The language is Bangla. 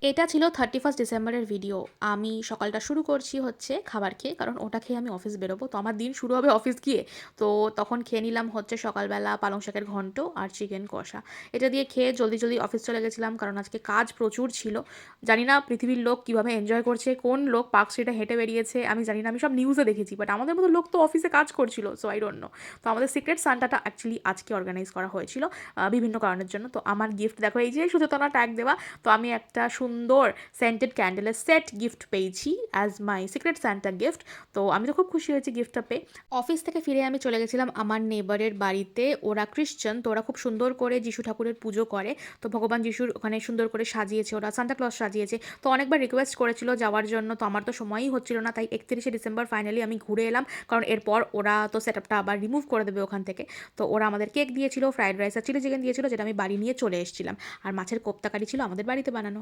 এটা ছিল 31 ডিসেম্বরের ভিডিও। আমি সকালটা শুরু করছি হচ্ছে খাবার খেয়ে, কারণ ওটা খেয়ে আমি অফিস বেরোবো। তো আমার দিন শুরু হবে অফিস গিয়ে। তো তখন খেয়ে নিলাম হচ্ছে সকালবেলা পালং শাকের ঘন্ট আর চিকেন কষা। এটা দিয়ে খেয়ে জলদি, জলদি অফিস চলে গেছিলাম, কারণ আজকে কাজ প্রচুর ছিল। জানি না পৃথিবীর লোক কীভাবে এনজয় করছে, কোন লোক পার্ক স্ট্রিটে হেঁটে বেরিয়েছে আমি জানি না। আমি সব নিউজে দেখেছি, বাট আমাদের মতো লোক তো অফিসে কাজ করছিল। So I don't know. তো আমাদের সিক্রেট সান্টাটা অ্যাকচুয়ালি আজকে অর্গানাইজ করা হয়েছিল বিভিন্ন কারণের জন্য। তো আমার গিফট দেখো, এই যে সুচেতনা ট্যাগ দেওয়া। তো আমি একটা সুন্দর সেন্টেড ক্যান্ডেলের সেট গিফট পেয়েছি as my secret Santa gift. তো আমি তো খুব খুশি হয়েছি গিফটটা পেয়ে। অফিস থেকে ফিরে আমি চলে গেছিলাম আমার নেবারের বাড়িতে। ওরা খ্রিশ্চান, তো ওরা খুব সুন্দর করে যিশু ঠাকুরের পুজো করে। তো ভগবান যিশুর ওখানে সুন্দর করে সাজিয়েছে, ওরা সান্টা ক্লজ সাজিয়েছে। তো অনেকবার রিকোয়েস্ট করেছিল যাওয়ার জন্য, তো আমার তো সময়ই হচ্ছিল না। তাই 31শে ডিসেম্বর ফাইনালি আমি ঘুরে এলাম, কারণ এরপর ওরা তো সেট আপটা আবার রিমুভ করে দেবে ওখান থেকে। তো ওরা আমাদের কেক দিয়েছিল, ফ্রাইড রাইস আর চিলি চিকেন দিয়েছিল, যেটা আমি বাড়ি নিয়ে চলে এসেছিলাম। আর মাছের কোপ্তা কারি ছিল আমাদের বাড়িতে বানানো।